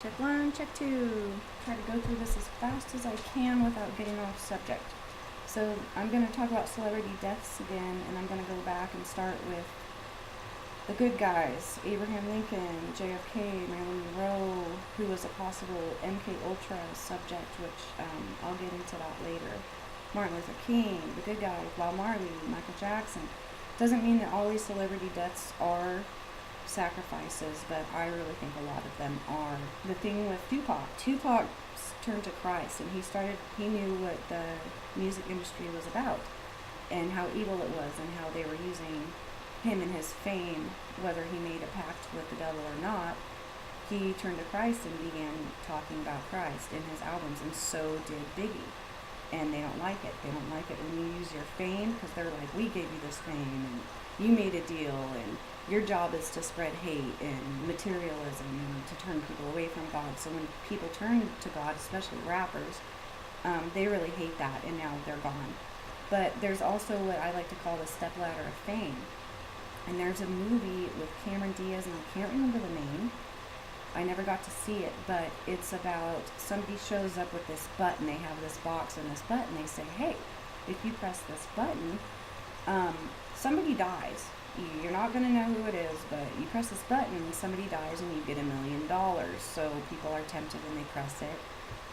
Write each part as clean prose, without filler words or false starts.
Check one, check two. Try to go through this as fast as I can without getting off subject. So I'm going to talk about celebrity deaths again, and I'm going to go back and start with the good guys. Abraham Lincoln, JFK, Marilyn Monroe, who was a possible MK Ultra subject, which I'll get into that later. Martin Luther King, the good guy, Bob Marley, Michael Jackson. Doesn't mean that all these celebrity deaths are sacrifices, but I really think a lot of them are. The thing with Tupac turned to Christ, and he knew what the music industry was about and how evil it was and how they were using him and his fame, whether he made a pact with the devil or not. He turned to Christ and began talking about Christ in his albums, and so did Biggie. And they don't like it. They don't like it when you use your fame, because they're like, we gave you this fame, and you made a deal, and your job is to spread hate and materialism and to turn people away from God. So when people turn to God, especially rappers, they really hate that, and now they're gone. But there's also what I like to call the stepladder of fame. And there's a movie with Cameron Diaz, and I can't remember the name. I never got to see it, but it's about somebody shows up with this button. They have this box and this button. They say, hey, if you press this button, somebody dies. You're not going to know who it is, but you press this button and somebody dies and you get $1 million. So people are tempted and they press it.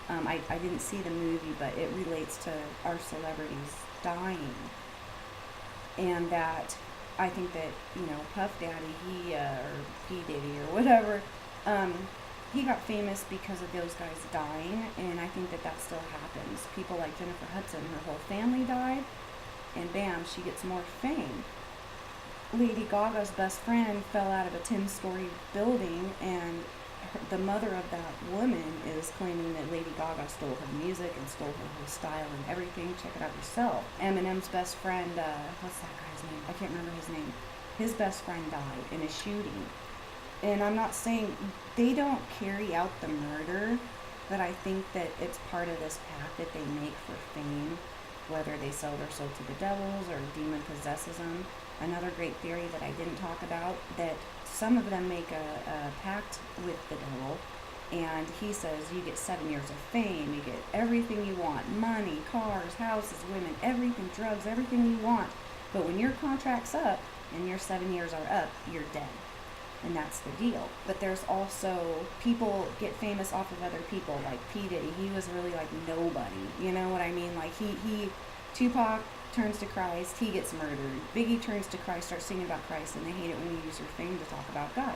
I didn't see the movie, but it relates to our celebrities dying. And that I think that, Puff Daddy, or P. Diddy or whatever, he got famous because of those guys dying, and I think that still happens. People like Jennifer Hudson, her whole family died, and bam, she gets more fame. Lady Gaga's best friend fell out of a 10-story building, and the mother of that woman is claiming that Lady Gaga stole her music and stole her whole style and everything. Check it out yourself. Eminem's best friend, what's that guy's name? I can't remember his name. His best friend died in a shooting. And I'm not saying they don't carry out the murder, but I think that it's part of this path that they make for fame, whether they sell their soul to the devils or a demon possesses them. Another great theory that I didn't talk about, that some of them make a pact with the devil, and he says you get 7 years of fame, you get everything you want, money, cars, houses, women, everything, drugs, everything you want. But when your contract's up and your 7 years are up, you're dead. And that's the deal. But there's also people get famous off of other people, like P. Diddy. He was really like nobody. You know what I mean? Like Tupac turns to Christ, he gets murdered. Biggie turns to Christ, starts singing about Christ, and they hate it when you use your fame to talk about God.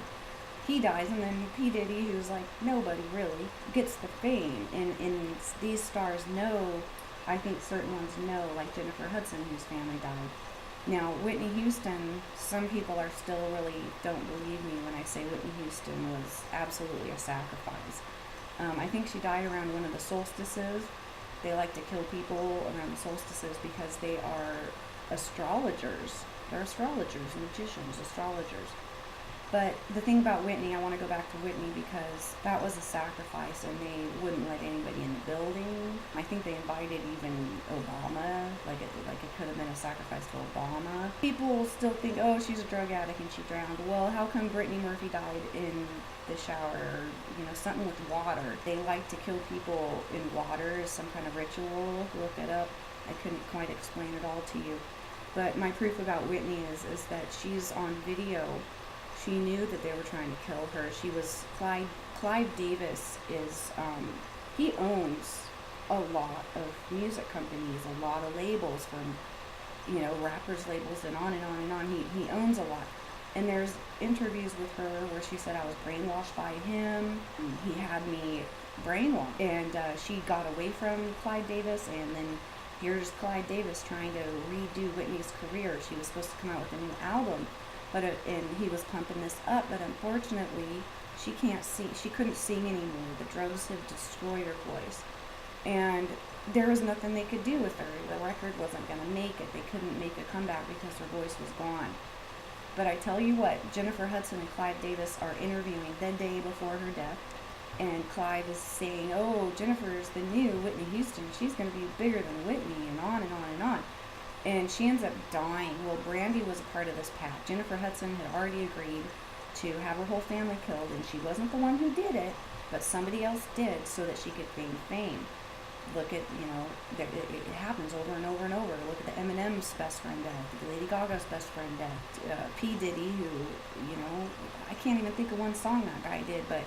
He dies, and then P. Diddy, who's like nobody really, gets the fame. And these stars know, I think certain ones know, like Jennifer Hudson, whose family died. Now, Whitney Houston, some people are still really don't believe me when I say Whitney Houston was absolutely a sacrifice. I think she died around one of the solstices. They like to kill people around the solstices because they are astrologers. They're astrologers, magicians, astrologers. But the thing about Whitney, I want to go back to Whitney because that was a sacrifice, and they wouldn't let anybody in the building. I think they invited even Obama, like it could have been a sacrifice to Obama. People still think, oh, she's a drug addict and she drowned. Well, how come Brittany Murphy died in the shower? Or, something with water. They like to kill people in water as some kind of ritual. Look it up. I couldn't quite explain it all to you. But my proof about Whitney is that she's on video. She knew that they were trying to kill her. She was Clive Davis is he owns a lot of music companies, a lot of labels, from rappers labels and on and on and on. He owns a lot. And there's interviews with her where she said, I was brainwashed by him. He had me brainwashed. And she got away from Clive Davis, and then here's Clive Davis trying to redo Whitney's career. She was supposed to come out with a new album. And he was pumping this up, but unfortunately, she can't sing. She couldn't sing anymore. The drugs had destroyed her voice, and there was nothing they could do with her. The record wasn't going to make it. They couldn't make a comeback because her voice was gone. But I tell you what, Jennifer Hudson and Clive Davis are interviewing the day before her death, and Clive is saying, "Oh, Jennifer's the new Whitney Houston. She's going to be bigger than Whitney," and on and on and on. And she ends up dying. Well, Brandy was a part of this pact. Jennifer Hudson had already agreed to have her whole family killed, and she wasn't the one who did it, but somebody else did so that she could gain fame. Look at, it happens over and over and over. Look at the Eminem's best friend death, Lady Gaga's best friend death, P. Diddy, who, I can't even think of one song that guy did, but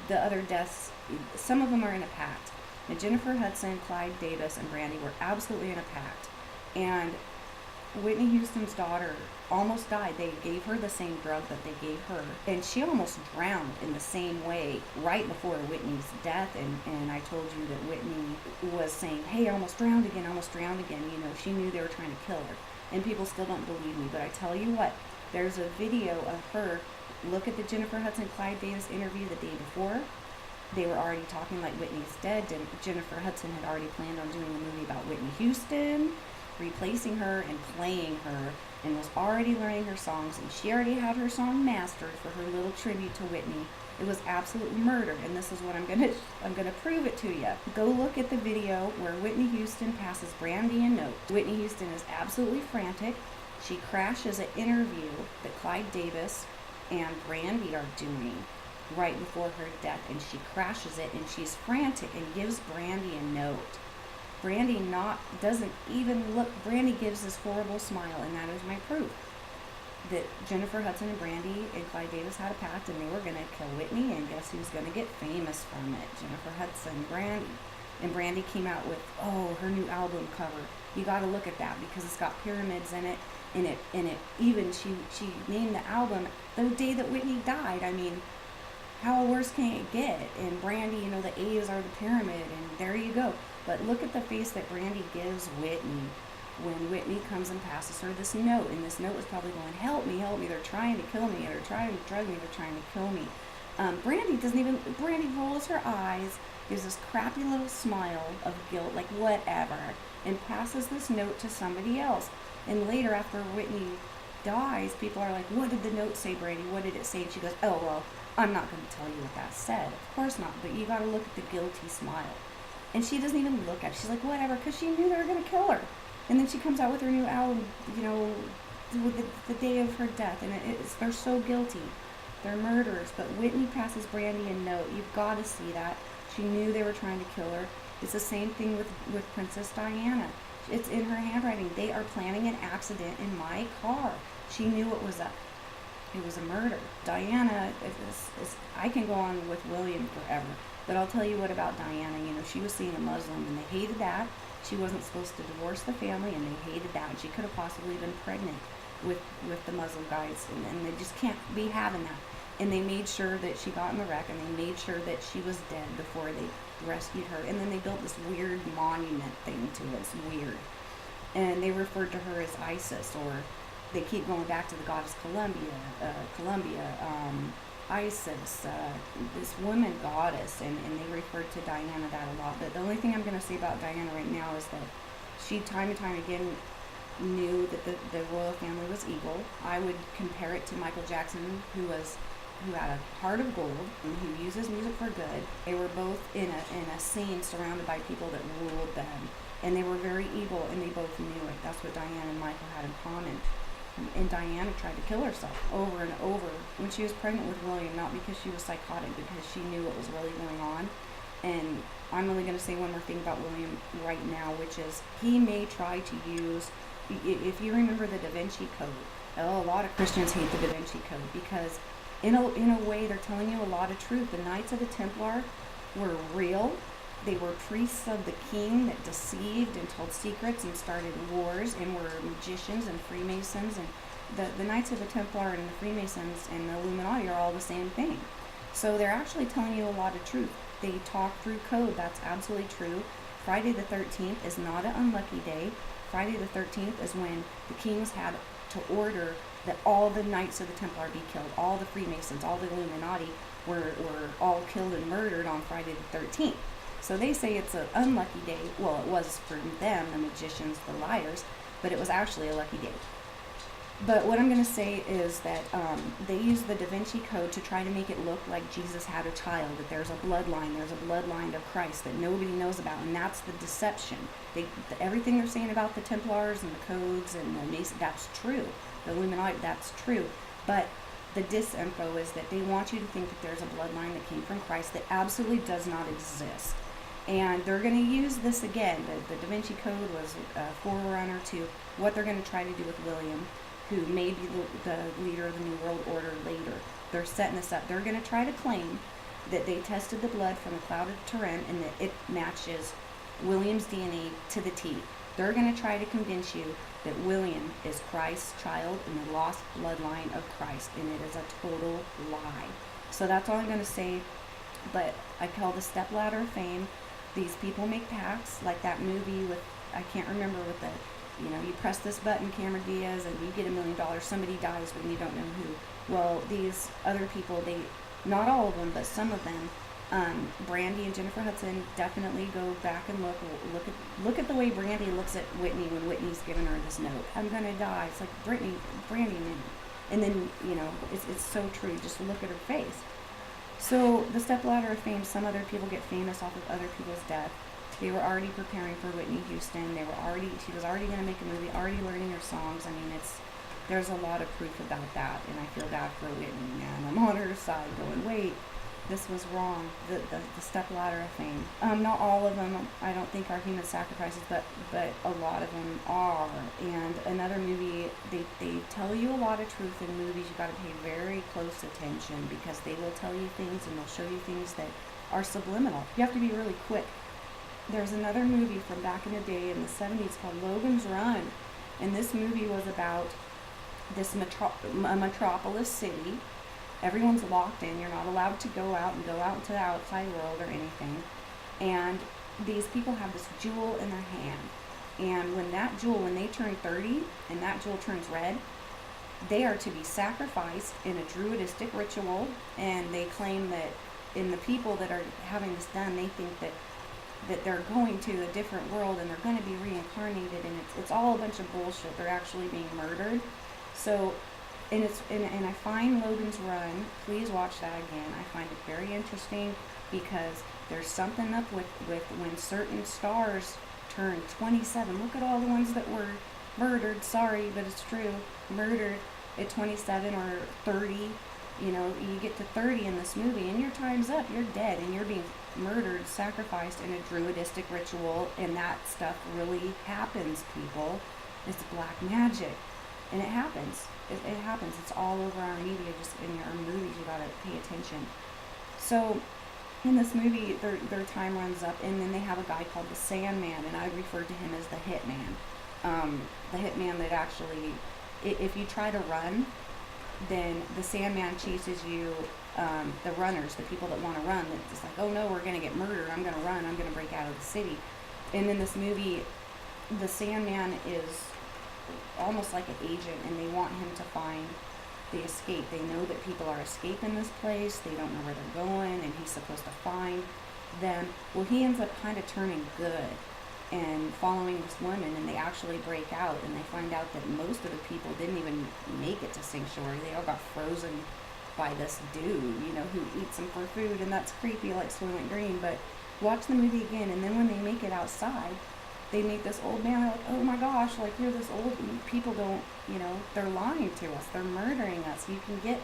the other deaths, some of them are in a pact. Now, Jennifer Hudson, Clive Davis, and Brandy were absolutely in a pact. And Whitney Houston's daughter almost died. They gave her the same drug that they gave her, and she almost drowned in the same way right before Whitney's death. And I told you that Whitney was saying, hey, I almost drowned again, she knew they were trying to kill her. And people still don't believe me, but I tell you what, there's a video of her. Look at the Jennifer Hudson Clive Davis interview the day before. They were already talking like Whitney's dead. Jennifer Hudson had already planned on doing a movie about Whitney Houston, replacing her and playing her, and was already learning her songs, and she already had her song mastered for her little tribute to Whitney. It was absolute murder, and this is what I'm gonna prove it to you. Go look at the video where Whitney Houston passes Brandy a note. Whitney Houston is absolutely frantic. She crashes an interview that Clive Davis and Brandy are doing right before her death, and she crashes it, and she's frantic and gives Brandy a note. Brandy doesn't even look. Brandy gives this horrible smile, and that is my proof that Jennifer Hudson and Brandy and Clive Davis had a pact, and they were going to kill Whitney, and guess who's going to get famous from it? Jennifer Hudson and Brandy. And Brandy came out with, her new album cover. You got to look at that because it's got pyramids in it, and it even she named the album the day that Whitney died. I mean, how worse can it get? And Brandy, the A's are the pyramid, and there you go. But look at the face that Brandy gives Whitney when Whitney comes and passes her this note. And this note is probably going, help me, they're trying to kill me, they're trying to drug me, they're trying to kill me. Brandy rolls her eyes, gives this crappy little smile of guilt, like whatever, and passes this note to somebody else. And later, after Whitney dies, people are like, what did the note say, Brandy? What did it say? And she goes, oh, well, I'm not going to tell you what that said. Of course not, but you got to look at the guilty smile. And she doesn't even look at it. She's like, whatever, because she knew they were going to kill her. And then she comes out with her new album, with the day of her death. And they're so guilty. They're murderers. But Whitney passes Brandy a note. You've got to see that. She knew they were trying to kill her. It's the same thing with Princess Diana. It's in her handwriting. They are planning an accident in my car. She knew it was a murder. Diana, I can go on with William forever. But I'll tell you what about Diana. She was seeing a Muslim, and they hated that. She wasn't supposed to divorce the family, and they hated that. She could have possibly been pregnant with the Muslim guys, and they just can't be having that. And they made sure that she got in the wreck, and they made sure that she was dead before they rescued her. And then they built this weird monument thing to it. It's weird. And they referred to her as Isis, or they keep going back to the goddess Isis, this woman goddess, and they referred to Diana that a lot. But the only thing I'm going to say about Diana right now is that she time and time again knew that the royal family was evil. I would compare it to Michael Jackson, who had a heart of gold and who uses music for good. They were both in a scene surrounded by people that ruled them, and they were very evil, and they both knew it. That's what Diana and Michael had in common. And Diana tried to kill herself over and over when she was pregnant with William, not because she was psychotic, because she knew what was really going on. And I'm only going to say one more thing about William right now, which is he may try to use, if you remember the Da Vinci Code, a lot of Christians hate the Da Vinci Code because in a way they're telling you a lot of truth. The Knights of the Templar were real. They were priests of the king that deceived and told secrets and started wars and were magicians and Freemasons. And the Knights of the Templar and the Freemasons and the Illuminati are all the same thing. So they're actually telling you a lot of truth. They talk through code. That's absolutely true. Friday the 13th is not an unlucky day. Friday the 13th is when the kings had to order that all the Knights of the Templar be killed. All the Freemasons, all the Illuminati were all killed and murdered on Friday the 13th. So they say it's an unlucky day. Well, it was for them, the magicians, the liars, but it was actually a lucky day. But what I'm going to say is that they use the Da Vinci Code to try to make it look like Jesus had a child, that there's a bloodline of Christ that nobody knows about, and that's the deception. Everything they're saying about the Templars and the codes and the Masons, that's true. The Illuminati, that's true. But the disinfo is that they want you to think that there's a bloodline that came from Christ that absolutely does not exist. And they're going to use this again. The Da Vinci Code was a forerunner to what they're going to try to do with William, who may be the leader of the New World Order later. They're setting this up. They're going to try to claim that they tested the blood from the cloud of Turin and that it matches William's DNA to the T. They're going to try to convince you that William is Christ's child and the lost bloodline of Christ, and it is a total lie. So that's all I'm going to say, but I call the stepladder of fame. These people make pacts, like that movie with, I can't remember what the, you press this button, Cameron Diaz, and you get $1 million. Somebody dies, but you don't know who. Well, these other people, they, not all of them, but some of them, Brandy and Jennifer Hudson, definitely go back and look at the way Brandy looks at Whitney when Whitney's giving her this note. I'm gonna die. It's like Brandy, and then it's so true. Just look at her face. So the stepladder of fame. Some other people get famous off of other people's death. They were already preparing for Whitney Houston. She was already gonna make a movie, already learning her songs. I mean, there's a lot of proof about that, and I feel bad for Whitney, man. I'm on her side going, wait, this was wrong. The stepladder of fame. Not all of them, I don't think, are human sacrifices, but a lot of them are. And another movie, they tell you a lot of truth in movies. You got to pay very close attention, because they will tell you things and they'll show you things that are subliminal. You have to be really quick. There's another movie from back in the day in the 70s called Logan's Run, and this movie was about this metropolis city. Everyone's locked in. You're not allowed to go out into the outside world or anything. And these people have this jewel in their hand. And when they turn 30 and that jewel turns red, they are to be sacrificed in a druidistic ritual. And they claim that, in the people that are having this done, they think that they're going to a different world and they're going to be reincarnated. And it's all a bunch of bullshit. They're actually being murdered. So, and I find Logan's Run, please watch that again. I find it very interesting, because there's something up with when certain stars turn 27. Look at all the ones that were murdered, sorry, but it's true, murdered at 27 or 30. You get to 30 in this movie and your time's up, you're dead, and you're being murdered, sacrificed in a druidistic ritual, and that stuff really happens, people. It's black magic. And it happens. It happens. It's all over our media, just in our movies. You gotta pay attention. So, in this movie, their time runs up, and then they have a guy called the Sandman, and I refer to him as the hitman. The hitman that actually, if you try to run, then the Sandman chases you. The runners, the people that want to run, that's just like, oh no, we're gonna get murdered. I'm gonna run. I'm gonna break out of the city. And in this movie, the Sandman is almost like an agent, and they want him to find the escape. They know that people are escaping this place. They don't know where they're going, and he's supposed to find them. Well, he ends up kind of turning good and following this woman, and they actually break out, and they find out that most of the people didn't even make it to Sanctuary. They all got frozen by this dude, who eats them for food, and that's creepy, like Soylent Green. But watch the movie again, and then when they make it outside, they meet this old man. They're like, oh my gosh, like, you're this old. People don't, they're lying to us. They're murdering us. You can get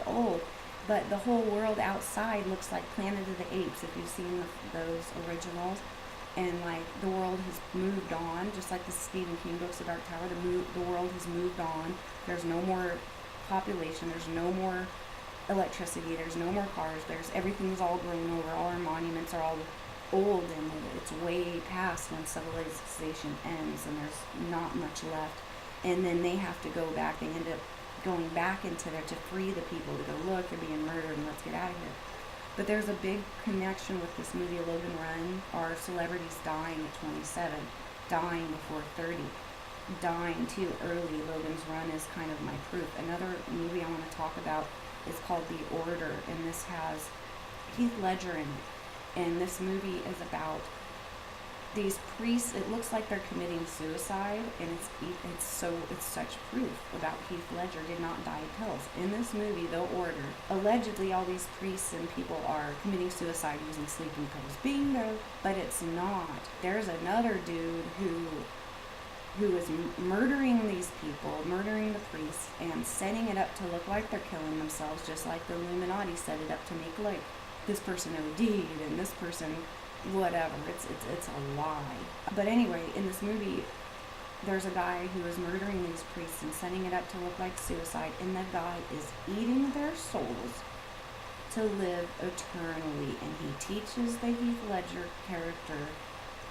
old. But the whole world outside looks like Planet of the Apes, if you've seen those originals. And, like, the world has moved on, just like the Stephen King books, The Dark Tower. The world has moved on. There's no more population. There's no more electricity. There's no more cars. Everything's all grown over. All our monuments are all old, and it's way past when civilization ends, and there's not much left. And then they have to go back. They end up going back into there to free the people, to go, look, they're being murdered, and let's get out of here. But there's a big connection with this movie, Logan Run. Are celebrities dying at 27, dying before 30, dying too early. Logan's Run is kind of my proof. Another movie I want to talk about is called The Order, and this has Heath Ledger in it. And this movie is about these priests. It looks like they're committing suicide, and it's such proof about Heath Ledger did not die of pills. In this movie, The Order, allegedly all these priests and people are committing suicide using sleeping pills. Bingo! But it's not. There's another dude who who is murdering these people, murdering the priests, and setting it up to look like they're killing themselves, just like the Illuminati set it up to make like this person OD'd and this person whatever. It's a lie. But anyway, in this movie, there's a guy who is murdering these priests and setting it up to look like suicide, and the guy is eating their souls to live eternally, and he teaches the Heath Ledger character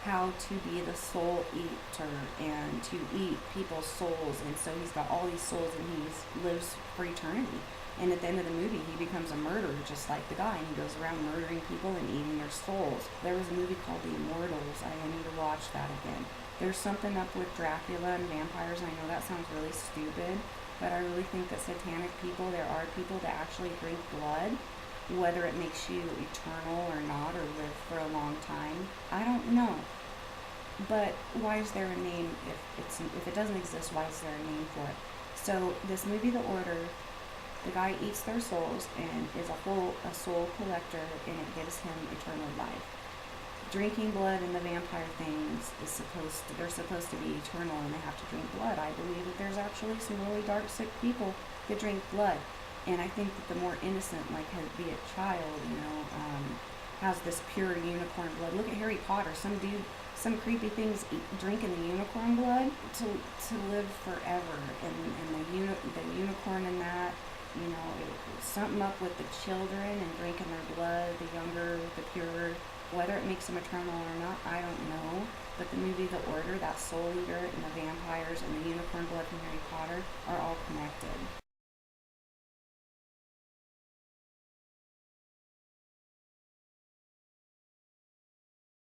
how to be the soul eater and to eat people's souls, and so he's got all these souls and he lives for eternity. And at the end of the movie, he becomes a murderer just like the guy, and he goes around murdering people and eating their souls. There was a movie called The Immortals. I need to watch that again. There's something up with Dracula and vampires. I know that sounds really stupid, but I really think that satanic people, there are people that actually drink blood, whether it makes you eternal or not, or live for a long time. I don't know. But why is there a name if it doesn't exist? Why is there a name for it? So this movie, The Order, the guy eats their souls and is a soul collector, and it gives him eternal life. Drinking blood in the vampire things they're supposed to be eternal, and they have to drink blood. I believe that there's actually some really dark, sick people that drink blood, and I think that the more innocent, like be a child, has this pure unicorn blood. Look at Harry Potter. Some dude, some creepy things drinking the unicorn blood to live forever, and the unicorn in that. Something up with the children and drinking their blood, the younger, the purer. Whether it makes them eternal or not, I don't know. But the movie The Order, that soul eater and the vampires and the unicorn blood from Harry Potter are all connected.